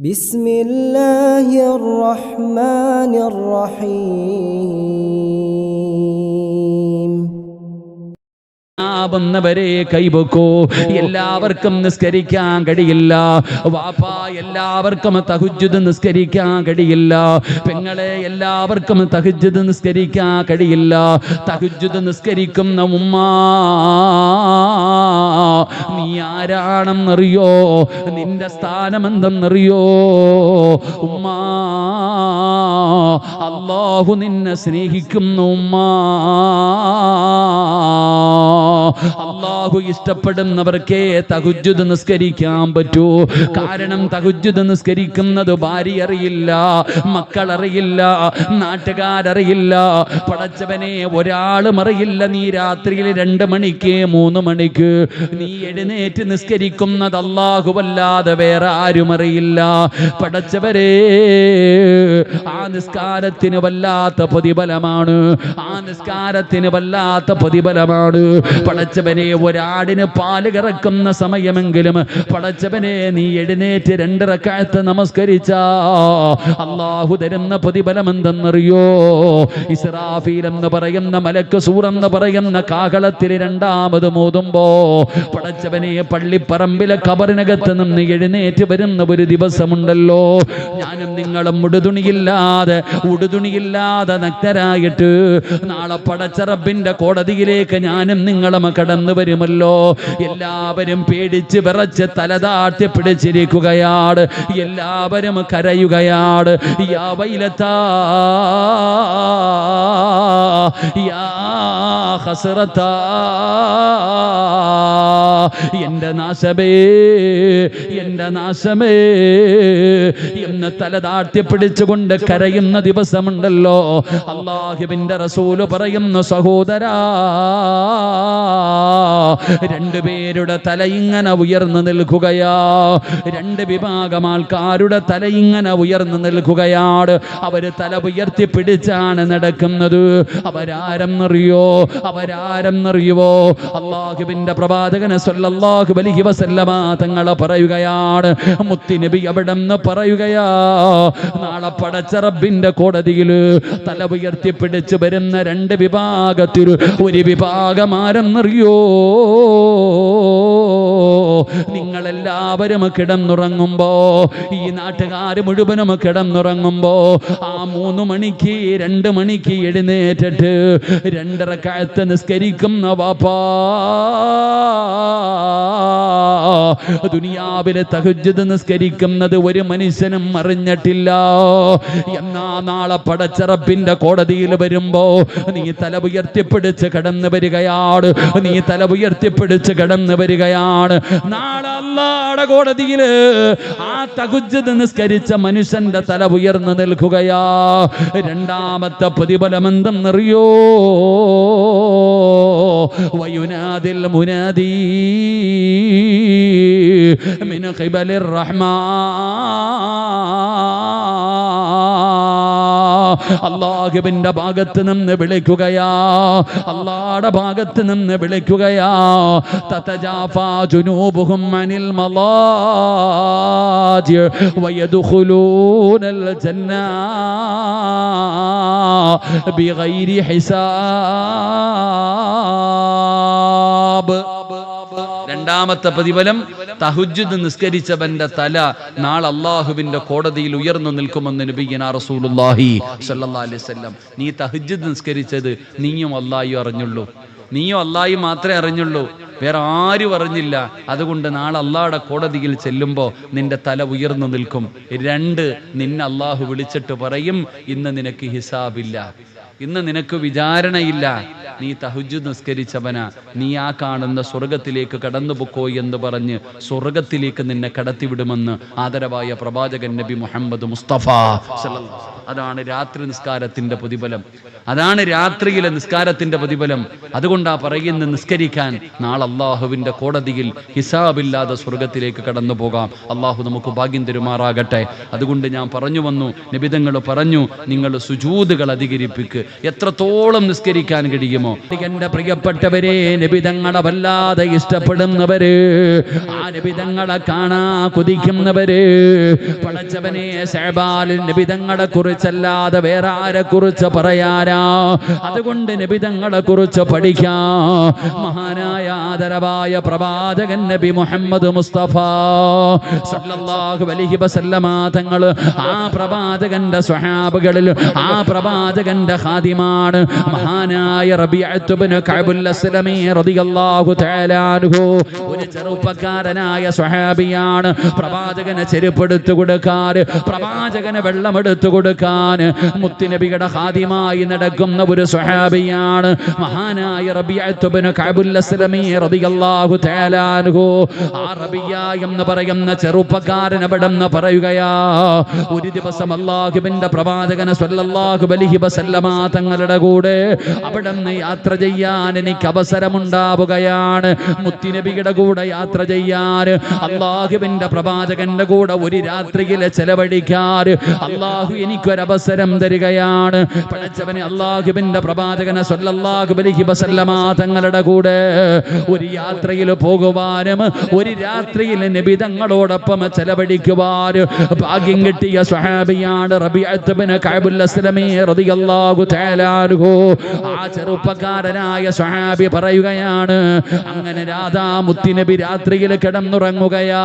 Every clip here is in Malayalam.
بسم الله الرحمن الرحيم വന്നവരെ കൈവക്കൂ. എല്ലാവർക്കും നിസ്കരിക്കാൻ കഴിയില്ല വാപ്പാ, എല്ലാവർക്കും തഹജ്ജുദ് നിസ്കരിക്കാൻ കഴിയില്ല പെങ്ങളെ, എല്ലാവർക്കും തഹജ്ജുദ് നിസ്കരിക്കാൻ കഴിയില്ല. തഹജ്ജുദ് നിസ്കരിക്കുന്ന ഉമ്മ, നീ ആരാണെന്നറിയോ? നിന്റെ സ്ഥാനം എന്തെന്നറിയോ ഉമ്മ? അല്ലാഹു നിന്നെ സ്നേഹിക്കുന്ന ഉമ്മ, അല്ലാഹു ഇഷ്ടപ്പെടുന്നവർക്കേ തഹജ്ജുദ് നിസ്കരിക്കാൻ പറ്റൂ. കാരണം തഹജ്ജുദ് നിസ്കരിക്കുന്നത് ഭാര്യ അറിയില്ല, മക്കളറിയില്ല, നാട്ടുകാരറിയില്ല, പടച്ചവനെ ഒരാളും അറിയില്ല. നീ രാത്രിയിൽ 2 മണിക്ക് 3 മണിക്ക് നീ എഴുന്നേറ്റ് നിസ്കരിക്കുന്നത് അല്ലാഹുവല്ലാതെ വേറെ ആരും അറിയില്ല. പടച്ചവരെ, ആ നിസ്കാരത്തിന് വല്ലാത്ത പ്രതിഫലമാണ്, ആ നിസ്കാരത്തിന് വല്ലാത്ത പ്രതിഫലമാണ്. പടച്ചവനെ, ഒരാടിന് പാല് കറക്കുന്ന സമയമെങ്കിലും പടച്ചവനെ നീ എഴുന്നേറ്റ് 2 റക്അത്ത് നമസ്കരിച്ച അല്ലാഹു തരുന്ന പ്രതിഫലം എന്തെന്നറിയോ? ഇസ്രാഫീൽ എന്ന് പറയുന്ന മലക്ക് സൂർ എന്ന് പറയുന്ന കാഹളത്തിൽ 2ാമത് മോതുമ്പോ പടച്ചവനെ പള്ളിപ്പറമ്പിലെ ഖബറിനകത്ത് നിന്ന് എഴുന്നേറ്റ് വരുന്ന ഒരു ദിവസമുണ്ടല്ലോ, ഞാനും നിങ്ങളും ഉടുതുണിയില്ലാതെ നഗ്നരായിട്ട് നാളെ പടച്ച റബ്ബിന്റെ കോടതിയിലേക്ക് ഞാനും നിങ്ങളും കടന്നു വരുമല്ലോ. എല്ലാവരും പേടിച്ച് വിറച്ച് തലതാട്ടി പിടിച്ചിരിക്കുകയാണ്, എല്ലാവരും കരയുകയാണ്. യാ വൈലതാ യാ ഹസ്റതാ, എന്റെ നാശമേ, എന്റെ നാശമേ എന്ന് തലതാട്ടി പിടിച്ചുകൊണ്ട് കരയുന്ന ദിവസമുണ്ടല്ലോ. അല്ലാഹുവിന്റെ റസൂല് പറയുന്നു, സഹോദരാ, 2 പേരുടെ തല ഇങ്ങനെ ഉയർന്നു നിൽക്കുകയാ. 2 വിഭാഗം ആൾക്കാരുടെ തല ഇങ്ങനെ ഉയർന്നു നിൽക്കുകയാണ്. അവര് തല ഉയർത്തി പിടിച്ചാണ് നടക്കുന്നത്. അവരാരെന്നറിയോ? അല്ലാഹുവിന്റെ പ്രവാചകൻ സ്വല്ലല്ലാഹു അലൈഹി വസല്ലമ തങ്ങൾ പറയുകയാണ്, മുത്തുനബി അവിടെന്ന് പറയുകയാ, നാളെ പടച്ച റബ്ബിന്റെ കോടതിയിൽ തല ഉയർത്തി പിടിച്ച് വരുന്ന 2 വിഭാഗത്തിൽ ഒരു വിഭാഗം ആരെന്നറിയോ? നിങ്ങളെല്ലാവരും കിടന്നുറങ്ങുമ്പോ, ഈ നാട്ടുകാർ മുഴുവനും കിടന്നുറങ്ങുമ്പോ, ആ 3 മണിക്ക് 2 മണിക്ക് എഴുന്നേറ്റിട്ട് 2 റക്അത്ത് നിസ്കരിക്കുന്ന വാപ്പാ, ദുനിയാവിലെ തഹജ്ജുദ് നിസ്കരിക്കുന്നത് ഒരു മനുഷ്യനും അറിഞ്ഞിട്ടില്ല. എന്നാ നാളെ പടച്ച റബ്ബിന്റെ കോടതിയിൽ വരുമ്പോ നീ തല ഉയർത്തിപ്പിടിച്ച് കടന്നു വരികയാണ്, നീ തല ഉയർത്തിപ്പിടിച്ച് കടന്നു വരികയാണ്. നാളെ അല്ലാഹുവിന്റെ കോടതിയില് ആ തഹജ്ജുദ് നിസ്കരിച്ച മനുഷ്യന്റെ തല ഉയർന്നു നിൽക്കുകയാ. 2ാമത്തെ പ്രതിഫലം എന്തെന്നറിയോ? വയുനാദിൽ മുനാദി മിൻ ഖിബലിർ റഹ്മാൻ, അല്ലാഹുവിന്റെ ഭാഗത്ത് നിന്ന് വിളിക്കുകയാ, അല്ലാഹുവിന്റെ ഭാഗത്ത് നിന്ന് വിളിക്കുകയാ. തതജാഫാ ജുനൂബുഹും അനിൽ മലാജി വയദ്ഖുലൂനൽ ജന്ന ബിഗൈരി ഹിസാബ്. 2ാമത്തെ പ്രതിഫലം, തഹജ്ജുദ് നിസ്കരിച്ചവന്റെ തല നാളെ അല്ലാഹുവിന്റെ കോടതിയിൽ ഉയർന്നു നിൽക്കുമെന്ന് നബിയുനാ റസൂലുള്ളാഹി സ്വല്ലല്ലാഹു അലൈഹി വസല്ലം. നീ തഹജ്ജുദ് നിസ്കരിച്ചത് നീയും അല്ലാഹുവും അറിഞ്ഞുള്ളൂ, നീയും അല്ലാഹുവും മാത്രമേ അറിഞ്ഞുള്ളൂ, വേറെ ആരും അറിഞ്ഞില്ല. അതുകൊണ്ട് നാളെ അല്ലാഹുവിന്റെ കോടതിയിൽ ചെല്ലുമ്പോൾ നിന്റെ തല ഉയർന്നു നിൽക്കും. 2, നിന്നെ അല്ലാഹു വിളിച്ചിട്ട് പറയും, ഇന്ന് നിനക്ക് ഹിസാബില്ല, ഇന്ന് നിനക്ക് വിചാരണയില്ല, നീ തഹജ്ജുദ് നിസ്കരിച്ചവനാ, നീ ആ കാണുന്ന സ്വർഗത്തിലേക്ക് കടന്നു പൊക്കോ എന്ന് പറഞ്ഞ് സ്വർഗത്തിലേക്ക് നിന്നെ കടത്തിവിടുമെന്ന് ആദരവായ പ്രവാചകൻ നബി മുഹമ്മദ് മുസ്തഫ സല്ലല്ലാഹു. അതാണ് രാത്രി നിസ്കാരത്തിന്റെ പ്രതിഫലം, അതാണ് രാത്രിയിലെ നിസ്കാരത്തിന്റെ പ്രതിഫലം. അതുകൊണ്ടാ പറയുന്ന നിസ്കരിക്കാൻ നാളെ അല്ലാഹുവിന്റെ കോടതിയിൽ ഹിസാബില്ലാതെ സ്വർഗത്തിലേക്ക് കടന്നു പോകാം. അല്ലാഹു നമുക്ക് ഭാഗ്യം തരുമാറാകട്ടെ. അതുകൊണ്ട് ഞാൻ പറഞ്ഞു വന്നു, നബി തങ്ങൾ പറഞ്ഞു, നിങ്ങൾ സുജൂദുകൾ അധികരിപ്പിക്ക്, എത്രത്തോളം നിസ്കരിക്കാൻ കഴിയുമോ? എന്റെ പ്രിയപ്പെട്ടവരെ, നബിതങ്ങളെ വല്ലാതെ ഇഷ്ടപ്പെടുന്നവര്, ആ നബിതങ്ങളെ കാണാ കുതിക്കുന്നവര്, പടച്ചവനെ ശഅബാനിൽ നബിതങ്ങളെ കുറിച്ചല്ലാതെ വേറെ ആരെ കുറിച്ച് പറയാനാ? അതുകൊണ്ട് നബിതങ്ങളെ കുറിച്ച് പഠിക്കാം. മഹാനായ ആദരവായ പ്രവാചകൻ നബി മുഹമ്മദ് മുസ്തഫ സല്ലല്ലാഹു അലൈഹി വസല്ലമ തങ്ങൾ ആ പ്രവാചകന്റെ സ്വഹാബകളിൽ ആ പ്രവാചകന്റെ ഖാദിമാണ് മഹാനായ റബീഅത്ത് ഇബ്നു കഅബുൽ അസ്ലമി റളിയല്ലാഹു തആല അൻഹു. ഒരു ചെറുപ്പക്കാരനായ സ്വഹാബിയാണ്. പ്രവാചകനെ ചെരുപ്പെടുത്തു കൊടുക്കാൻ, പ്രവാചകന് വെള്ളമെടുത്തു കൊടുക്കാൻ മുത്തുനബിയുടെ ഖാദിമായി നടക്കുന്ന ഒരു സ്വഹാബിയാണ് മഹാനായ റബീഅത്ത് ഇബ്നു കഅബുൽ അസ്ലമി റളിയല്ലാഹു തആല അൻഹു. ആ റബീഅ എന്ന് പറയുന്ന ചെറുപ്പക്കാരൻ അവിടെന്ന് പറയുകയാ, ഒരു ദിവസം അല്ലാഹുവിന്റെ പ്രവാചകൻ സ്വല്ലല്ലാഹു അലൈഹി വസല്ലമ തങ്ങളുടെ കൂടെ അവിടെന്ന് യാത്ര ചെയ്യാൻ എനിക്ക് അവസരമുണ്ടാവുകയാണ്. മുത്തുനബിയുടെ കൂടെ യാത്ര ചെയ്യാൻ, അല്ലാഹുവിന്റെ പ്രവാചകന്റെ കൂടെ ഒരു രാത്രിയിൽ ചെലവഴിക്കാൻ അല്ലാഹു എനിക്കൊരവസരം തരികയാണ്. പടച്ചവനെ, അല്ലാഹുവിന്റെ പ്രവാചകൻ സ്വല്ലല്ലാഹു അലൈഹി വസല്ലമ തങ്ങളുടെ കൂടെ ഒരു യാത്രയിൽ പോകുവാനും ഒരു രാത്രിയിൽ നബി തങ്ങളോടൊപ്പം ചെലവഴിക്കുവാൻ ഭാഗ്യം കിട്ടിയ സ്വഹാബിയാണ് റബീഅത്ത് ഇബ്നു കഅബുൽ അസ്ലമി റളിയല്ലാഹു തആല അൻഹു. ആ ചെറുപ്പക്കാരനായ സ്വഹാബി പറയുകയാണ്, അങ്ങനെ രാധാ മുത്തുനബി രാത്രിയിൽ കിടന്നുറങ്ങുകയാ.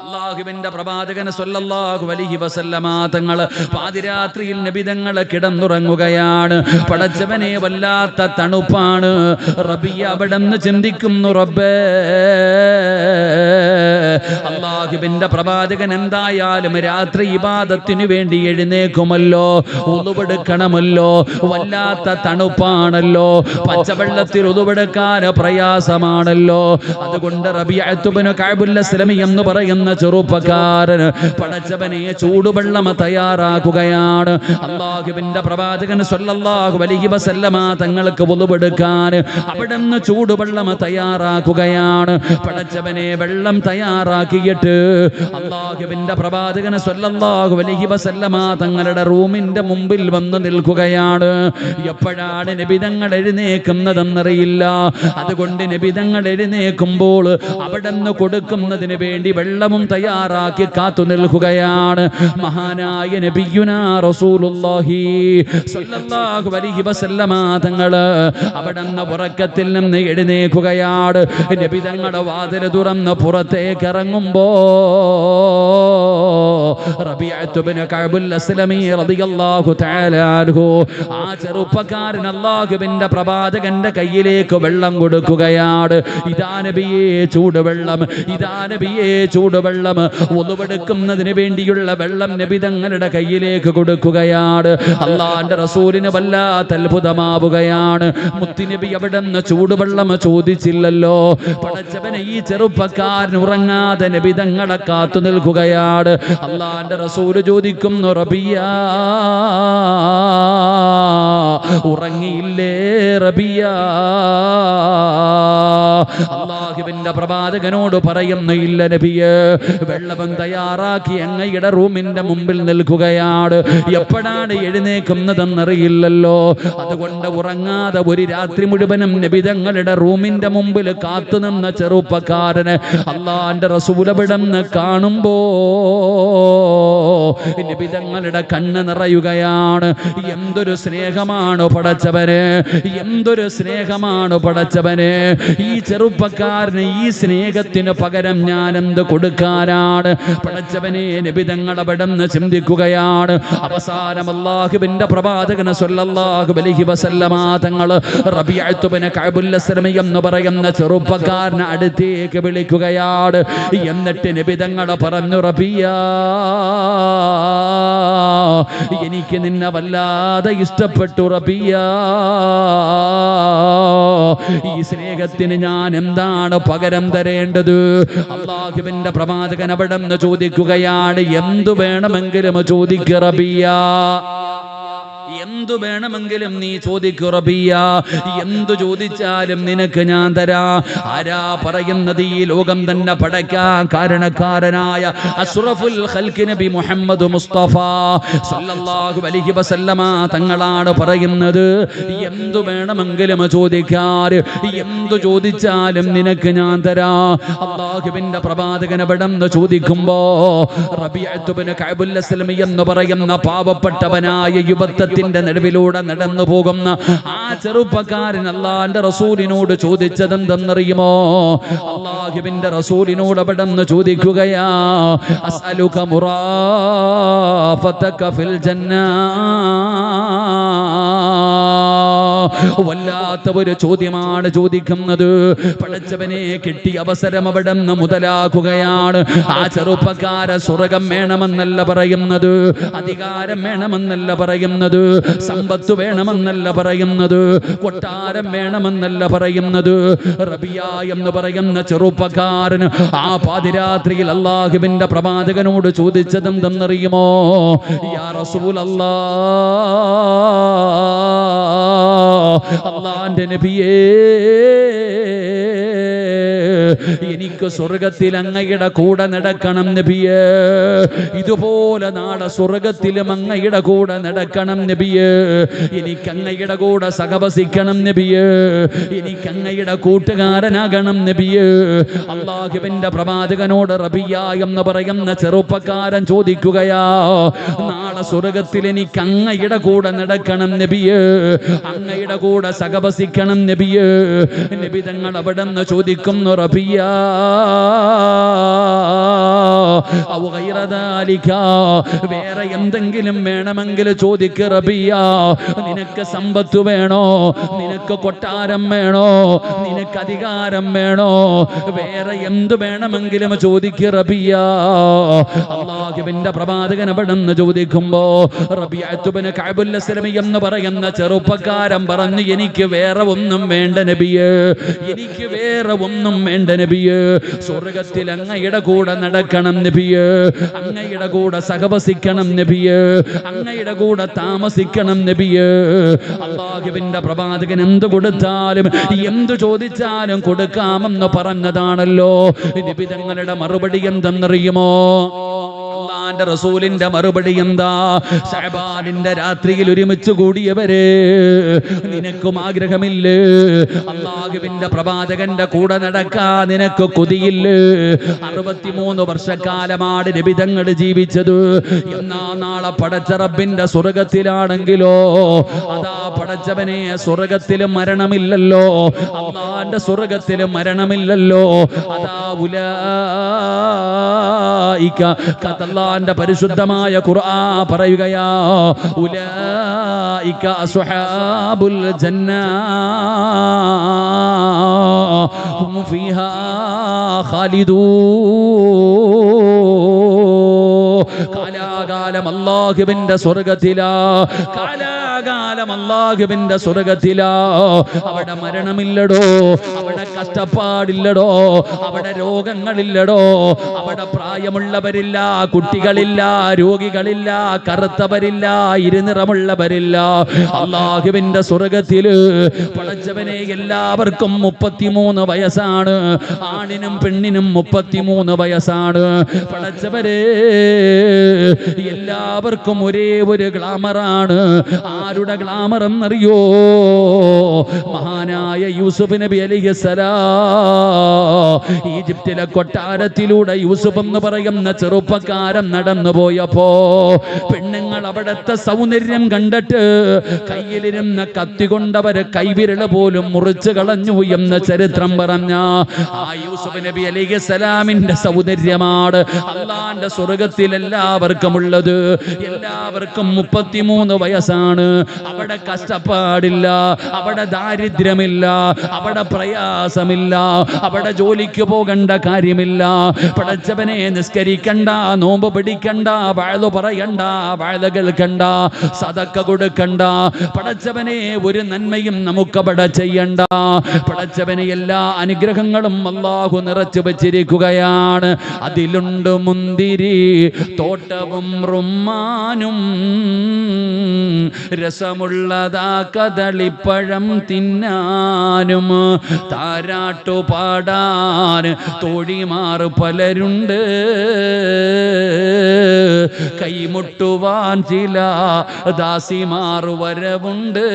അല്ലാഹുവിന്റെ പ്രവാചകൻ സ്വല്ലല്ലാഹു അലൈഹി വസല്ലമ തങ്ങൾ പാതിരാത്രിയിൽ നബി തങ്ങൾ കിടന്നുറങ്ങുകയാണ്. പടച്ചവനെ, വല്ലാത്ത തണുപ്പാണ്. റബീഅ അവിടെന്ന് ചിന്തിക്കുന്നു, റബ്ബേ, അല്ലാഹുവിന്റെ പ്രവാചകൻ എന്തായാലും രാത്രി ഇബാദത്തിന് വേണ്ടി എഴുന്നേക്കുമല്ലോ, ഉളുവെടുക്കണമല്ലോ, വല്ലാത്ത തണുപ്പാണല്ലോ, പച്ചവെള്ളത്തിൽ ഉളുവെടുക്കാൻ പ്രയാസമാണല്ലോ. അതുകൊണ്ട് റബീഅത്ത് ഇബ്നു കഅബുൽ അസ്ലമി എന്ന് പറയുന്ന ചെറുപ്പക്കാരൻ പടച്ചവനെ ചൂടുവെള്ളം തയ്യാറാക്കുകയാണ്. അല്ലാഹുവിന്റെ പ്രവാചകൻ സ്വല്ലല്ലാഹു അലൈഹി വസല്ലമ തങ്ങൾക്ക് ഉളുവെടുക്കാൻ അവിടുന്ന് ചൂടുവെള്ളം തയ്യാറാക്കുകയാണ്. പടച്ചവനെ, വെള്ളം തയ്യാറാക്കിയിട്ട് അല്ലാഹുവിന്റെ പ്രവാചകൻ സ്വല്ലല്ലാഹു അലൈഹി വസല്ലമ തങ്ങളുടെ റൂമിന്റെ മുമ്പിൽ വന്ന് നിൽക്കുകയാണ്. എപ്പോഴാണ് നബി തങ്ങൾ എഴുന്നേക്കുന്നതെന്നറിയില്ല. അതുകൊണ്ട് നബി തങ്ങൾ എഴുന്നേക്കുമ്പോൾ അവിടുന്ന് കൊടുക്കുന്നതിന് വേണ്ടി വെള്ളവും തയ്യാറാക്കി കാത്തു നിൽക്കുകയാണ്. മഹാനായ നബിയുനാ റസൂലുള്ളാഹി സ്വല്ലല്ലാഹു അലൈഹി വസല്ലമ തങ്ങൾ അവിടുന്ന് ഉറക്കത്തിൽ നിന്ന് എഴുന്നേക്കുകയാണ്. നബി തങ്ങളുടെ വാതിൽ തുറന്ന് പുറത്തേക്ക് ഇറങ്ങുമ്പോ റബീഅത്ത് ഇബ്നു കഅബുൽ അസ്ലമി റളിയല്ലാഹു തആല അൻഹു ആ ചെറുപ്പക്കാരൻ അല്ലാഹുവിന്റെ പ്രവാചകന്റെ കയ്യിലേക്ക് വെള്ളം കൊടുക്കുകയാണ്. ഇദാ നബിയേ ചൂടുവെള്ളം, ഇദാ നബിയേ ചൂടുവെള്ളം. ഉളുവെടുക്കുന്നതിന് വേണ്ടിയുള്ള വെള്ളം നബി തങ്ങളുടെ കയ്യിലേക്ക് കൊടുക്കുകയാണ്. അല്ലാഹുവിന്റെ റസൂലിന് വല്ലാത്ത അത്ഭുതമാവുകയാണ്. മുത്തുനബി അവിടുന്ന് ചൂടുവെള്ളം ചോദിച്ചില്ലല്ലോ. പടച്ചവനെ, ഈ ചെറുപ്പക്കാരൻ ഉറങ്ങാതെ നബി തങ്ങളെ കാത്തു നിൽക്കുകയാണ്. അല്ലാഹുവിന്റെ റസൂൽ ചോദിക്കുന്നു, റബീഅ, ഉറങ്ങിയില്ലേ റബീഅ? അല്ലാഹുവിന്റെ പ്രവാചകനോട് പറയുന്നു, ഇല്ല നബിയേ, വെള്ളം തയ്യാറാക്കി അങ്ങയുടെ റൂമിന്റെ മുമ്പിൽ നിൽക്കുകയാണ്. എപ്പോഴാണ് എഴുന്നേക്കുന്നതെന്നറിയില്ലല്ലോ. അതുകൊണ്ട് ഉറങ്ങാതെ ഒരു രാത്രി മുഴുവനും നബി തങ്ങളുടെ റൂമിന്റെ മുമ്പിൽ കാത്തുനിന്ന ചെറുപ്പക്കാരന് അല്ലാഹുവിന്റെ റസൂൽ അവിടുന്ന് കാണുമ്പോ നബി തങ്ങളുടെ കണ്ണ് നിറയുകയാണ്. എന്തൊരു സ്നേഹമാണ് പടച്ചവനെ, എന്തൊരു സ്നേഹമാണ് പടച്ചവനെ. ഈ ചെറുപ്പക്കാരന് ഈ സ്നേഹത്തിന് പകരം ഞാൻ എന്ത് കൊടുക്കാനാണ് പടച്ചവനെ? നബി തങ്ങൾ അവിടുന്ന് ചിന്തിക്കുകയാണ്. അവസാനം അല്ലാഹുവിന്റെ പ്രവാചകൻ സ്വല്ലല്ലാഹു അലൈഹി വസല്ലമ തങ്ങൾ റബീഅത്ത് ഇബ്നു കഅബുൽ അസ്ലമി എന്ന് പറയുന്ന ചെറുപ്പക്കാരനെ അടുത്തേക്ക് വിളിക്കുകയാണ്. എന്നിട്ട് നബി തങ്ങൾ പറഞ്ഞു, റബീഅ, എനിക്ക് നിന്നെ വല്ലാതെ ഇഷ്ടപ്പെട്ടു റബീഅ. ഈ സ്നേഹത്തിന് ഞാൻ എന്താണ് പകരം തരേണ്ടത്? അല്ലാഹുവിന്റെ പ്രവാചകൻ അവിടുന്ന് ചോദിക്കുകയാണ്, എന്തു വേണമെങ്കിലും ചോദിക്കുക റബീഅ. എന്തു വേണമെങ്കിലും നീ ചോദിക്കു റബിയ, എന്തു ചോദിച്ചാലും നിനക്ക് ഞാൻ തരാ. ആരാ പറയുന്നത്? ഈ ലോകം തന്നെ പടയ്ക്കാൻ കാരണക്കാരനായ അഷ്റഫുൽ ഖൽഖ് നബി മുഹമ്മദ് മുസ്തഫ സല്ലല്ലാഹു അലൈഹി വസല്ലമ തങ്ങളാണ് പറയുന്നത്. എന്തു വേണമെങ്കിലും ചോദിക്കാൻ, എന്തു ചോദിച്ചാലും നിനക്ക് ഞാൻ തരാ. അല്ലാഹുവിന്റെ പ്രവാചകൻ എവിടെന്ന് ചോദിക്കുമ്പോ റബീഅത്ത് ഇബ്നു കഅബുൽ അസ്ലമി എന്ന് പറയുന്ന പാവപ്പെട്ടവനായ യുവത്വത്തിന്റെ നടുവിലൂടെ നടന്നു പോകുന്ന ആ ചെറുപ്പക്കാരൻ അല്ലാഹുവിന്റെ റസൂലിനോട് ചോദിച്ചതെന്തെന്നറിയുമോ? അല്ലാഹുവിന്റെ റസൂലിനോട് എവിടെന്ന് ചോദിക്കുകയാ, അസ്അലുക മുറാഫതക ഫിൽ ജന്ന. വല്ലാത്ത ഒരു ചോദ്യമാണ് ചോദിക്കുന്നത്. പടച്ചവനെ കിട്ടിയ അവസരം അവിടെ നിന്ന് മുതലാക്കുകയാണ്. ആ ചെറുപ്പക്കാര സ്വർഗം വേണമെന്നല്ല പറയുന്നത്, അധികാരം വേണമെന്നല്ല പറയുന്നത്, സമ്പത്ത് വേണമെന്നല്ല പറയുന്നത്, കൊട്ടാരം വേണമെന്നല്ല പറയുന്നത്. റബിയ എന്ന് പറയുന്ന ചെറുപ്പക്കാരന് ആ പാതിരാത്രിയിൽ അല്ലാഹുവിന്റെ പ്രവാചകനോട് ചോദിച്ചതെന്തെന്നറിയുമോ? യാ റസൂലല്ലാഹ്, അല്ലാഹുവിന്റെ നബിയേ, എനിക്ക് സ്വർഗത്തിൽ അങ്ങയുടെ കൂടെ നടക്കണം നബിയേ. ഇതുപോലെ നാളെ സ്വർഗത്തിലും അങ്ങയുടെ കൂടെ നടക്കണം നബിയേ. എനിക്ക് അങ്ങയുടെ കൂടെ സഹവസിക്കണം നബിയേ. എനിക്ക് അങ്ങയുടെ കൂട്ടുകാരനാകണം നബിയേ. അല്ലാഹുവിന്റെ പ്രവാചകനോട് റബിയ എന്ന് പറയുന്ന ചെറുപ്പക്കാരൻ ചോദിക്കുകയാ, നാളെ സ്വർഗത്തിൽ എനിക്ക് അങ്ങയുടെ കൂടെ നടക്കണം നബിയേ, അങ്ങയുടെ കൂടെ സഹവസിക്കണം നബിയേ. നബി തങ്ങൾ അവിടെ നിന്ന് ചോദിക്കുന്നു, റബിയ വേറെ എന്തെങ്കിലും വേണമെങ്കിൽ ചോദിക്ക റബിയ. നിനക്ക് സമ്പത്ത് വേണോ? നിനക്ക് കൊട്ടാരം വേണോ? നിനക്ക് അധികാരം വേണോ? വേറെ എന്ത് വേണമെങ്കിലും ചോദിക്ക റബിയ. അല്ലാഹുവിന്റെ പ്രവാചകൻ അവിടെ നിന്ന് ചോദിക്കുമ്പോ റബീഅത്ത് ഇബ്നു കഅബുൽ അസ്ലമി എന്ന് പറയുന്ന ചെറുപ്പക്കാരൻ പറഞ്ഞു, എനിക്ക് വേറെ ഒന്നും വേണ്ട നബിയേ, എനിക്ക് വേറെ ഒന്നും വേണ്ട നബിയേ. സ്വർഗത്തിൽ അങ്ങയുടെ കൂടെ നടക്കണം നബിയേ, അങ്ങയുടെ കൂടെ സഹവസിക്കണം നബിയേ, അങ്ങയുടെ കൂടെ താമസിക്കണം നബിയേ. അല്ലാഹുവിന്റെ പ്രവാചകൻ എന്ത് കൊടുത്താലും എന്ത് ചോദിച്ചാലും കൊടുക്കാമെന്ന് പറഞ്ഞതാണല്ലോ. നബി തങ്ങളുടെ മറുപടി എന്തെന്നറിയുമോ? അല്ലാഹുവിന്റെ റസൂലിന്റെ മറുപടി എന്താ? ശഅബാനിന്റെ രാത്രിയിൽ ഒരുമിച്ച് കൂടിയവരെ, നിനക്കും ആഗ്രഹമില്ലേ അല്ലാഹുവിന്റെ പ്രവാചകന്റെ കൂടെ നടക്കാൻ? നിനക്ക് കൊതിയില്ലേ? 63 വർഷക്കാലമാണ് നബി തങ്ങൾ ജീവിച്ചത്. എന്നാ നാളെ പടച്ച റബ്ബിന്റെ സ്വർഗത്തിലാണെങ്കിലോ, അതാ പടച്ചവനെ സ്വർഗത്തിലും മരണമില്ലല്ലോ, അല്ലാഹുവിന്റെ സ്വർഗത്തിലും മരണമില്ലല്ലോ. അതാ ഉലൈക അല്ലാഹുവിന്റെ പരിശുദ്ധമായ ഖുർആൻ പറയുകയാ, ഉലൈക അസ്ഹാബുൽ ജന്ന ഹും ഫീഹാ ഖാലിദൂൻ. കാലാകാലം അല്ലാഹുവിന്റെ സ്വർഗത്തിലാ, കാലാകാലം അല്ലാഹുവിന്റെ സ്വർഗത്തിലാ. അവിടെ മരണമില്ലടോ, അവിടെ കഷ്ടപ്പാടില്ലടോ, അവിടെ രോഗങ്ങളില്ലടോ, അവിടെ പ്രായമുള്ളവരില്ല, കുട്ടികളില്ല, രോഗികളില്ല, കറുത്തവരില്ല, ഇരുനിറമുള്ളവരില്ല. അല്ലാഹുവിന്റെ സ്വർഗത്തില് പടച്ചവനെ എല്ലാവർക്കും 33 വയസ്സാണ്, ആണിനും പെണ്ണിനും 33 വയസ്സാണ്. പടച്ചവരെ എല്ലാവർക്കും ഒരേ ഒരു ഗ്ലാമറാണ്. ആരുടെ ഗ്ലാമർ എന്നറിയോ? മഹാനായ യൂസുഫ് നബി അലൈഹിസ്സലാം ഈജിപ്തിലെ കൊട്ടാരത്തിലൂടെ യൂസുഫ് എന്ന് പറയുന്ന ചെറുപ്പക്കാരൻ നടന്നു പോയപ്പോ പെണ്ണുങ്ങൾ അവിടുത്തെ സൗന്ദര്യം കണ്ടിട്ട് കയ്യിലിരുന്ന കത്തി കൊണ്ടവര് കൈവിരല് പോലും മുറിച്ചു കളഞ്ഞു എന്ന് ചരിത്രം പറഞ്ഞ ആ യൂസുഫ് നബി അലൈഹിസ്സലാമിന്റെ സൗന്ദര്യമാണ് അല്ലാഹുവിന്റെ സ്വർഗത്തിൽ എല്ലാവർക്കും ഉള്ളത്. എല്ലാവർക്കും 33 വയസ്സാണ്. അവിടെ കഷ്ടപ്പാടില്ല, അവിടെ ദാരിദ്ര്യമില്ല, അവിടെ പ്രയാസമില്ല. പ്രയാസമില്ല, അവിടെ ജോലിക്ക് പോകേണ്ട കാര്യമില്ല. പടച്ചവനെ നിസ്കരിക്കണ്ട, നോമ്പ് പിടിക്കണ്ട, വഅദ് പറയണ്ട, വഅദ് കേൾക്കണ്ട, സദക്ക കൊടുക്കണ്ട. പടച്ചവനെ ഒരു നന്മയും നമുക്കവിടെ ചെയ്യണ്ട. പടച്ചവനെ എല്ലാ അനുഗ്രഹങ്ങളും അല്ലാഹു നിറച്ചു വെച്ചിരിക്കുകയാണ്. അതിലുണ്ട് മുന്തിരി തോട്ടവും റുമ്മാനും, രസമുള്ളതാ കദളിപ്പഴം തിന്നാനും, താരാട്ടു പാടാൻ തോഴിമാർ പലരുണ്ട്, കൈമുട്ടുവാൻ ചില ദാസിമാർ വരവുണ്ട്.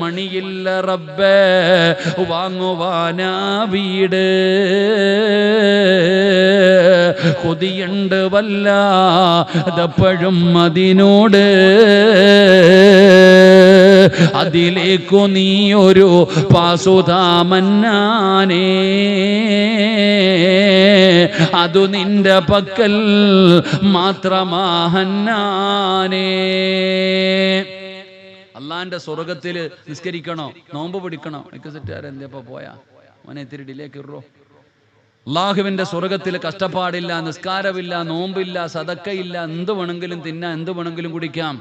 മണിയില്ല റബ്ബേ വാങ്ങുവാനാ വീട്, കൊതിയുണ്ട് വല്ലാതെപ്പോഴും അതിനോട്. അതിലേക്കു നീ ഒരു പാസുതാമന്നാനേ, അതു നിന്റെ പക്കൽ മാത്രമാഹന്നാനേ. അള്ളാന്റെ സ്വർഗത്തിൽ നിസ്കരിക്കണോ, നോമ്പ് പിടിക്കണോ? എനിക്ക് സെറ്റാരെന്തിയപ്പോ പോയാ മോനെ ഇത്തിരി ഡിലേക്ക് ഇറോ. അള്ളാഹുവിന്റെ സ്വർഗത്തിൽ കഷ്ടപ്പാടില്ല, നിസ്കാരമില്ല, നോമ്പില്ല, സദക്കയില്ല, എന്ത് വേണമെങ്കിലും തിന്നാം, എന്ത് വേണമെങ്കിലും കുടിക്കാം.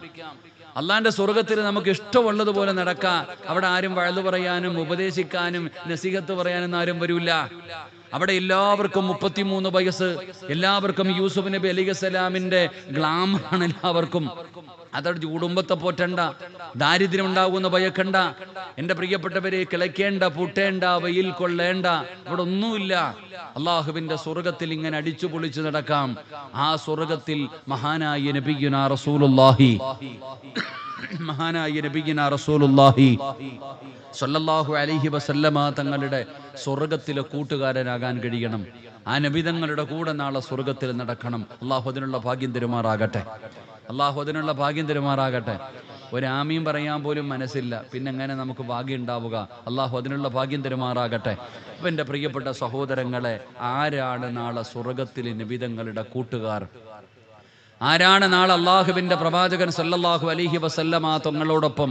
അള്ളാന്റെ സ്വർഗത്തിൽ നമുക്ക് ഇഷ്ടമുള്ളതുപോലെ നടക്കാം. അവിടെ ആരും വഅദ് പറയാനും ഉപദേശിക്കാനും നസീഹത്ത് പറയാനും ആരും വരില്ല. അവിടെ എല്ലാവർക്കും 33 വയസ്സ്, എല്ലാവർക്കും യൂസുഫ് നബി അലൈഹിസ്സലാമിന്റെ ഗ്ലാമറാണ് എല്ലാവർക്കും. അതോട് കുടുംബത്തെ പോറ്റണ്ട, ദാരിദ്ര്യം ഉണ്ടാകുമെന്ന് ഭയക്കണ്ട, എന്റെ പ്രിയപ്പെട്ടവരെ കിളയ്ക്കേണ്ട, പൂട്ടേണ്ട, വെയിൽ കൊള്ളേണ്ട, ഇവിടെ ഒന്നുമില്ല. അള്ളാഹുവിന്റെ സ്വർഗത്തിൽ ഇങ്ങനെ അടിച്ചു പൊളിച്ചു നടക്കാം. ആ സ്വർഗത്തിൽ മഹാനായ നബിയുനാ റസൂലുള്ളാഹി സ്വല്ലല്ലാഹു അലൈഹി വസല്ലമ തങ്ങളുടെ സ്വർഗത്തിലെ കൂട്ടുകാരനാകാൻ കഴിയണം. ആ നബി തങ്ങളുടെ കൂടെ നാളെ സ്വർഗത്തിൽ നടക്കണം. അള്ളാഹു അതിനുള്ള ഭാഗ്യം തരുമാറാകട്ടെ. ഒരു ആമീൻ പറയാൻ പോലും മനസ്സില്ല, പിന്നെ എങ്ങനെ നമുക്ക് ഭാഗ്യം ഉണ്ടാവുക? അള്ളാഹു അതിനുള്ള ഭാഗ്യം തരുമാറാകട്ടെ. അപ്പൊ എൻ്റെ പ്രിയപ്പെട്ട സഹോദരങ്ങളെ, ആരാണ് നാളെ സ്വർഗത്തിൽ നബി തങ്ങളുടെ കൂട്ടുകാർ? ആരാണ് നാളെ അള്ളാഹുവിന്റെ പ്രവാചകൻ സല്ലല്ലാഹു അലൈഹി വസല്ലമ തങ്ങളോടൊപ്പം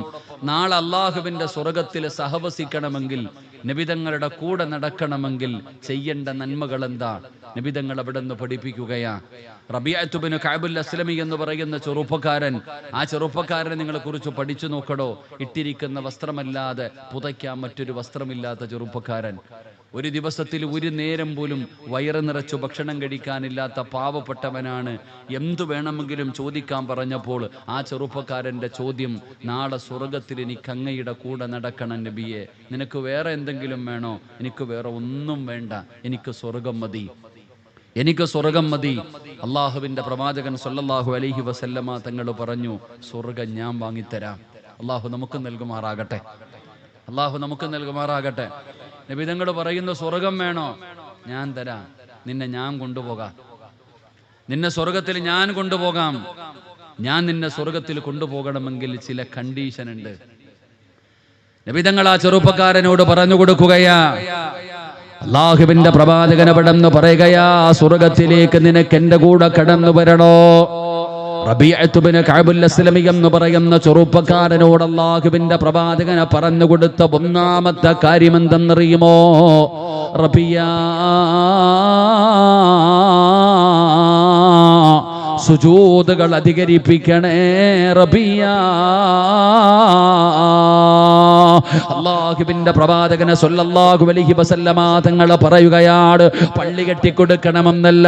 നാളെ അള്ളാഹുവിന്റെ സ്വർഗത്തിൽ സഹവസിക്കണമെങ്കിൽ, നബിതങ്ങളുടെ കൂടെ നടക്കണമെങ്കിൽ ചെയ്യേണ്ട നന്മകൾ എന്താ? നബിതങ്ങൾ അവിടെ നിന്ന് പഠിപ്പിക്കുകയാ. റബീഅത്ത് ഇബ്നു കഅബുൽ അസ്ലമി എന്ന് പറയുന്ന ചെറുപ്പക്കാരൻ, ആ ചെറുപ്പക്കാരനെ നിങ്ങളെ കുറിച്ച് പഠിച്ചു നോക്കടോ. ഇട്ടിരിക്കുന്ന വസ്ത്രമല്ലാതെ പുതയ്ക്കാൻ മറ്റൊരു വസ്ത്രമില്ലാത്ത ചെറുപ്പക്കാരൻ. ഒരു ദിവസത്തിൽ ഒരു നേരം പോലും വയറ് നിറച്ചു ഭക്ഷണം കഴിക്കാനില്ലാത്ത പാവപ്പെട്ടവനാണ്. എന്തു വേണമെങ്കിലും ചോദിക്കാൻ പറഞ്ഞപ്പോൾ ആ ചെറുപ്പക്കാരൻ്റെ ചോദ്യം, നാളെ സ്വർഗത്തിൽ എനിക്ക് അങ്ങയുടെ കൂടെ നടക്കണം നബിയെ, നിനക്ക് വേറെ എന്തെങ്കിലും വേണോ? എനിക്ക് വേറെ ഒന്നും വേണ്ട, എനിക്ക് സ്വർഗം മതി, എനിക്ക് സ്വർഗം മതി. അള്ളാഹുവിന്റെ പ്രവാചകൻ സല്ലല്ലാഹു അലൈഹി വസല്ലമ തങ്ങൾ പറഞ്ഞു, സ്വർഗം ഞാൻ വാങ്ങിത്തരാം. അള്ളാഹു നമുക്ക് നൽകുമാറാകട്ടെ, അള്ളാഹു നമുക്ക് നൽകുമാറാകട്ടെ. നബിതങ്ങൾ പറയുന്നു, സ്വർഗം വേണോ? ഞാൻ തരാം, നിന്നെ ഞാൻ കൊണ്ടുപോകാം, നിന്നെ സ്വർഗത്തിൽ ഞാൻ കൊണ്ടുപോകാം. ഞാൻ നിന്നെ സ്വർഗത്തിൽ കൊണ്ടുപോകണമെങ്കിൽ ചില കണ്ടീഷൻ ഉണ്ട്. നബിതങ്ങൾ ആ ചെറുപ്പക്കാരനോട് പറഞ്ഞു കൊടുക്കുകയാ. അള്ളാഹുവിന്റെ പ്രവാചകൻ അവിടെന്ന് പറയുകയാ, സ്വർഗത്തിലേക്ക് നിനക്ക് എന്റെ കൂടെ കടന്നു വരണോ? റബീഅത്ത് ഇബ്നു കഅബുൽ അസ്ലമി എന്ന് പറയുന്ന ചെറുപ്പക്കാരനോട് അല്ലാഹുവിന്റെ പ്രവാചകനെ പറഞ്ഞു കൊടുത്ത ഒന്നാമത്തെ കാര്യം എന്തെന്നറിയുമോ? റബിയാ, സുജൂദുകൾ അധികരിപ്പിക്കണേ റബിയാ. അല്ലാഹുവിന്റെ പ്രവാചകനെ സല്ലല്ലാഹു അലൈഹി വസല്ലമ തങ്ങൾ പറയുകയാണ്, പള്ളി കെട്ടിക്കൊടുക്കണമെന്നല്ല,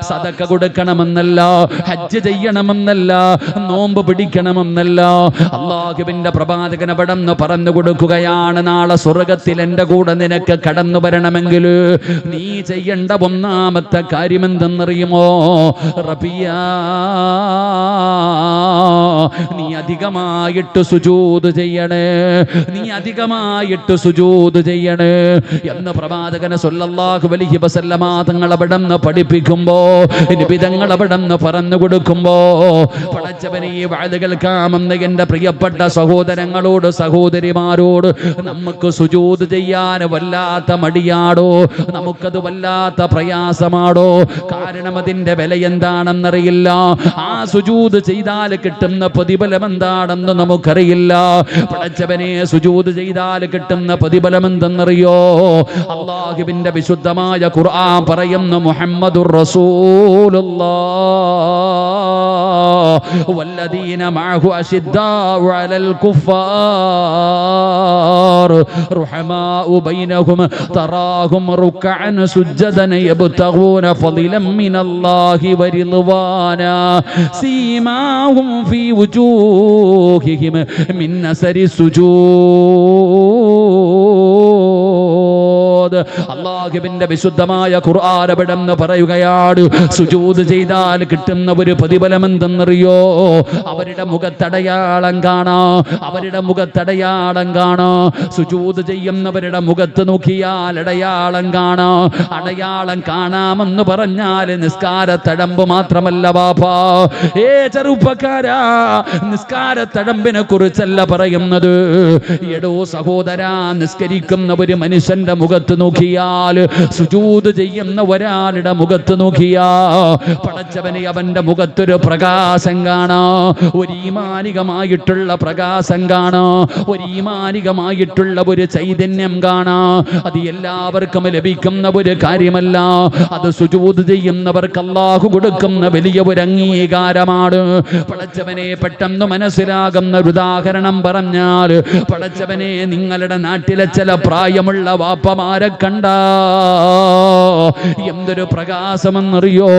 സദക്ക കൊടുക്കണമെന്നല്ല, ഹജ്ജ് ചെയ്യണമെന്നല്ല, നോമ്പ് പിടിക്കണമെന്നല്ല. അല്ലാഹുവിന്റെ പ്രവാചകൻ അവിടെന്ന് പറഞ്ഞു കൊടുക്കുകയാണ്, നാളെ സ്വർഗത്തിൽ എൻ്റെ കൂടെ നിനക്ക് കടന്നു വരണമെങ്കിൽ നീ ചെയ്യേണ്ട ഒന്നാമത്തെ കാര്യം എന്തെന്നറിയുമോ? റബിയാ, നീ അധികമായിട്ട് സുജൂദ് ചെയ്യണേ, നീ അധികമായിട്ട് സുജൂദ് ചെയ്യണേ എന്ന് പ്രവാചകനെ സല്ലല്ലാഹു അലൈഹി വസല്ലമ തങ്ങൾ അവിടെന്ന് പഠിപ്പിക്കുമ്പോ, നബി തങ്ങൾ അവിടെന്ന് പറഞ്ഞു കൊടുക്കുമ്പോ, പടച്ചവനെ ഈ വഅദ് കേൾക്കാമെന്ന് എൻ്റെ പ്രിയപ്പെട്ട സഹോദരങ്ങളോട് സഹോദരിമാരോട് നമുക്ക് സുജൂദ് ചെയ്യാൻ വല്ലാത്ത മടിയാടോ, നമുക്കത് വല്ലാത്ത പ്രയാസമാടോ? കാരണം അതിൻ്റെ വില എന്താണെന്നറിയില്ല. ആ സുജൂദ് ചെയ്താൽ കിട്ടുന്ന കിട്ടുന്ന പ്രതിഫലം എന്താണെന്ന് നമുക്കറിയില്ല. പടച്ചവനെ സുജൂദ് ചെയ്താൽ കിട്ടുന്ന പ്രതിഫലം എന്തെന്നറിയോ? അല്ലാഹുവിന്റെ വിശുദ്ധമായ ഖുർആൻ പറയുന്നു, മുഹമ്മദുർ റസൂലുള്ളാഹ് വല്ലദീന മഅഹു അശിദ്ദാഉ അലൽ കുഫാർ റഹമാഉ ബൈനഹും തറാഹും റുക്അൻ സുജ്ജദൻ യബ്തഗൂന ഫളിലൻ മിനല്ലാഹി വറിദ്വാനാ സീമാഹും ഫീ വുജൂഹിഹിം മിൻ അസരി സുജൂദ്. അല്ലാഹുവിന്റെ വിശുദ്ധമായ ഖുർആൻ അവിടെന്ന് പറയുകയാണ്, സുജൂദ് ചെയ്താൽ കിട്ടുന്ന ഒരു പ്രതിഫലം എന്തെന്നറിയോ? അവരുടെ മുഖത്തടയാളം കാണാം, അവരുടെ മുഖത്തടയാളം കാണാം. സുജൂദ് ചെയ്യുന്നവരുടെ മുഖത്ത് നോക്കിയാൽ അടയാളം കാണാം. അടയാളം കാണാമെന്ന് പറഞ്ഞാൽ നിസ്കാരത്തഴമ്പ് മാത്രമല്ല ബാപ്പാ. ചെറുപ്പക്കാരാ, നിസ്കാരത്തഴമ്പിനെ കുറിച്ചല്ല പറയുന്നത്. എടോ സഹോദരാ, നിസ്കരിക്കുന്ന ഒരു മനുഷ്യന്റെ മുഖത്ത് നോക്കിയാൽ, സുജൂദ് ചെയ്യുന്ന ഒരാളുടെ മുഖത്ത് നോക്കിയാ പടച്ചവനെ അവന്റെ മുഖത്തൊരു പ്രകാശം കാണാം, ഒരു ഈമാനികമായിട്ടുള്ള പ്രകാശം കാണാം, ഒരു ഈമാനികമായിട്ടുള്ള ഒരു ചൈതന്യം കാണാം. അത് എല്ലാവർക്കും ലഭിക്കുന്ന ഒരു കാര്യമല്ല. അത് സുജൂദ് ചെയ്യുന്നവർക്ക് അല്ലാഹു കൊടുക്കുന്ന വലിയ ഒരു അംഗീകാരമാണ്. പടച്ചവനെ പെട്ടെന്ന് മനസ്സിലാകുന്ന ഒരു ഉദാഹരണം പറഞ്ഞാൽ, പടച്ചവനെ നിങ്ങളുടെ നാട്ടിലെ ചില പ്രായമുള്ള വാപ്പമാരെ കണ്ട എന്തൊരു പ്രകാശമെന്നറിയോ?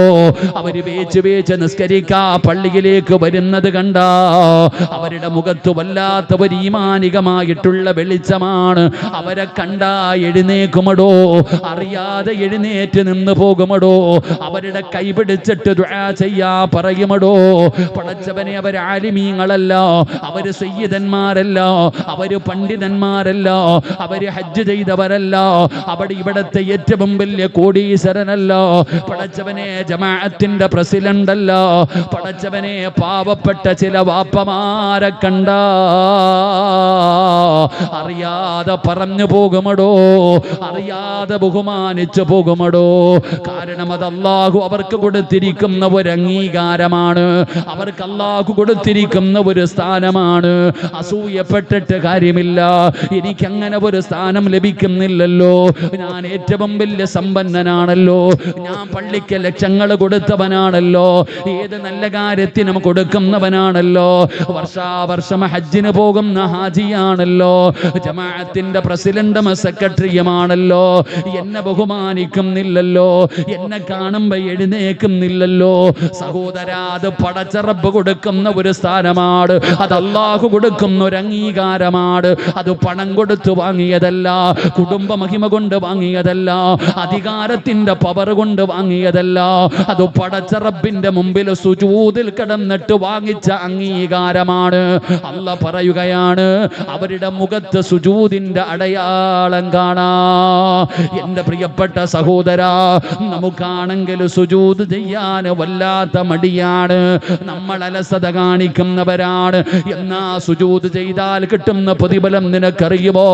അവര് വേച്ച് നിസ്കരിക്കാ പള്ളിയിലേക്ക് വരുന്നത് കണ്ട അവരുടെ മുഖത്ത് വല്ലാത്ത ഒരു ഈമാനികമായിട്ടുള്ള വെളിച്ചമാണ്. അവരെ കണ്ടാ എഴുന്നേക്കുമടോ, അറിയാതെ എഴുന്നേറ്റ് നിന്ന് പോകുമടോ, അവരുടെ കൈ പിടിച്ചിട്ട് ദുആ ചെയ്യാ പറയുമടോ. പടച്ചവനെ, അവർ ആലിമീങ്ങളല്ല, അവര് സയ്യിദന്മാരല്ല, അവര് പണ്ഡിതന്മാരല്ല, അവര് ഹജ്ജ് ചെയ്തവരല്ല, അവിടെ ഇവിടത്തെ ഏറ്റവും വലിയ കോടീശ്വരനല്ല. പടച്ചവനെ, ജമാഅത്തിന്റെ പ്രസിഡന്റ് അല്ല. പടച്ചവനെ, പാവപ്പെട്ട ചില വാപ്പമാരെ കണ്ട അറിയാതെ പറഞ്ഞു പോകുമടോ, അറിയാതെ ബഹുമാനിച്ചു പോകുമടോ. കാരണം അത് അല്ലാഹു അവർക്ക് കൊടുത്തിരിക്കുന്ന ഒരു അംഗീകാരമാണ്, അവർക്ക് അല്ലാഹു കൊടുത്തിരിക്കുന്ന ഒരു സ്ഥാനമാണ്. അസൂയപ്പെട്ടിട്ട് കാര്യമില്ല. എനിക്കങ്ങനെ ഒരു സ്ഥാനം ലഭിക്കുന്നില്ലല്ലോ, ഞാൻ ഏറ്റവും വലിയ സമ്പന്നനാണല്ലോ, ഞാൻ പള്ളിക്ക് ലക്ഷങ്ങൾ കൊടുത്തവനാണല്ലോ, ഏത് നല്ല കാര്യത്തിനും കൊടുക്കുന്നവനാണല്ലോ, വർഷാവർഷം ഹജ്ജിന് പോകുന്ന ഹാജിയാണല്ലോ, ജമാഅത്തിന്റെ പ്രസിഡന്റും സെക്രട്ടറിയുമാണല്ലോ. എന്നെ ബഹുമാനിക്കുന്നില്ലല്ലോ, എന്നെ കാണുമ്പോ എഴുന്നേക്കുന്നില്ലല്ലോ. സഹോദരാ, അത് പടച്ച റബ്ബ് കൊടുക്കുന്ന ഒരു സ്ഥാനമാണ്, അത് അല്ലാഹു കൊടുക്കുന്ന ഒരു അംഗീകാരമാണ്. അത് പണം കൊടുത്തു വാങ്ങിയതല്ല, കുടുംബ മഹിമ കൊണ്ട് വാങ്ങിയതല്ല, അധികാരത്തിന്റെ പവർ കൊണ്ട് വാങ്ങിയതല്ല. അത് പടച്ച റബ്ബിന്റെ മുമ്പിൽ സുജൂദിൽ കിടന്നിട്ട് വാങ്ങിച്ച അംഗീകാരമാണ്. അല്ലാഹ് പറയുകയാണ്, അവരുടെ മുഖത്ത് സുജൂദിന്റെ അടയാളം കാണാ. എന്റെ പ്രിയപ്പെട്ട സഹോദരാ, നമുക്കാണെങ്കിൽ സുജൂദ് ചെയ്യാൻ വല്ലാത്ത മടിയാണ്, നമ്മൾ അലസത കാണിക്കുന്നവരാണ്. എന്നാ സുജൂദ് ചെയ്താൽ കിട്ടുന്ന പ്രതിഫലം നിനക്കറിയുമോ?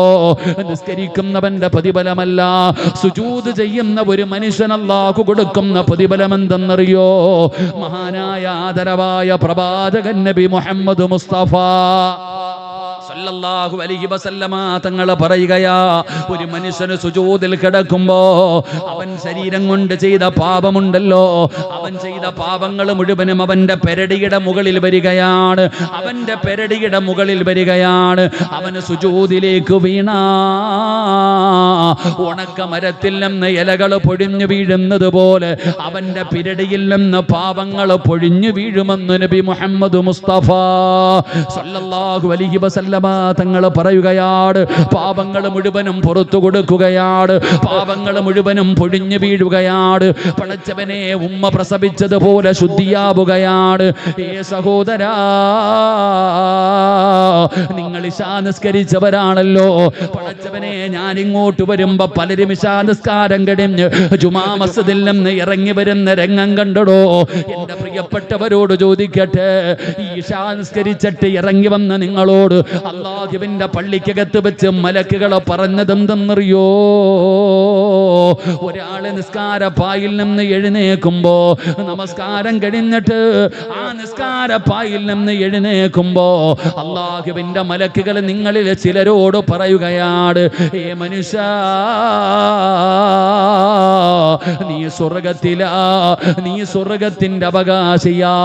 നിസ്കരിക്കുന്നവന്റെ പ്രതിഫലമല്ല, സുജൂദ് ചെയ്യുന്ന ഒരു മനുഷ്യൻ അല്ലാഹു കൊടുക്കുന്ന പ്രതിഫലം എന്തെന്നറിയോ? മഹാനായ ആദരവായ പ്രവാചകൻ നബി മുഹമ്മദ് മുസ്തഫ സല്ലല്ലാഹു അലൈഹി വസല്ലമ തങ്ങൾ പറയുകയാ, ഒരു മനുഷ്യന് സുജൂദിൽ കിടക്കുമ്പോ അവൻ ശരീരം കൊണ്ട് ചെയ്ത പാപമുണ്ടല്ലോ, അവൻ ചെയ്ത പാപങ്ങൾ മുഴുവനും അവന്റെ പെരടിയുടെ മുകളിൽ വരികയാണ്, അവന്റെ പെരടിയുടെ മുകളിൽ വരികയാണ്. അവന് സുജൂദിലേക്ക് വീണാ ഉണക്ക മരത്തിൽ നിന്ന് ഇലകൾ പൊഴിഞ്ഞു വീഴുന്നത് പോലെ അവന്റെ പിരടിയിൽ നിന്ന് പാപങ്ങൾ പൊഴിഞ്ഞു വീഴുമെന്ന് നബി മുഹമ്മദ് മുസ്തഫ സല്ലല്ലാഹു അലൈഹി വസല്ലമ തങ്ങൾ പറയുകയാണ്. പാപങ്ങൾ മുഴുവനും പുറത്തു കൊടുക്കുകയാണ്, പാപങ്ങൾ മുഴുവനും പൊഴിഞ്ഞു വീഴുകയാണ്. പടച്ചവനെ, ഉമ്മ പ്രസവിച്ചതുപോലെ ശുദ്ധിയാവുകയാണ്. സഹോദരാ, നിങ്ങൾ ഇശാ നിസ്കരിച്ചവരാണല്ലോ. പടച്ചവനെ, ഞാൻ ഇങ്ങോട്ട് വരുമ്പോ പലരും ഇശാ നിസ്കാരം കഴിഞ്ഞ് ജുമാ മസ്ജിദിൽ നിന്ന് ഇറങ്ങി വരുന്ന രംഗം കണ്ടടോ. എന്റെ പ്രിയപ്പെട്ടവരോട് ചോദിക്കട്ടെ, ഈ ഇശാ നിസ്കരിച്ചിട്ട് ഇറങ്ങി വന്ന നിങ്ങളോട് അല്ലാഹുവിന്റെ പള്ളിക്കകത്ത് വെച്ച് മലക്കുകളെ പറഞ്ഞതെന്തെന്നറിയോ? ഒരാള് നിസ്കാരപ്പായിൽ നിന്ന് എഴുന്നേക്കുമ്പോ, നമസ്കാരം കഴിഞ്ഞിട്ട് ആ നിസ്കാരപ്പായിൽ നിന്ന് എഴുന്നേക്കുമ്പോ അല്ലാഹുവിന്റെ മലക്കുകൾ നിങ്ങളിൽ ചിലരോട് പറയുകയാണ്, ഏ മനുഷ്യ, നീ സ്വർഗത്തിലാ, നീ സ്വർഗത്തിന്റെ അവകാശിയാ.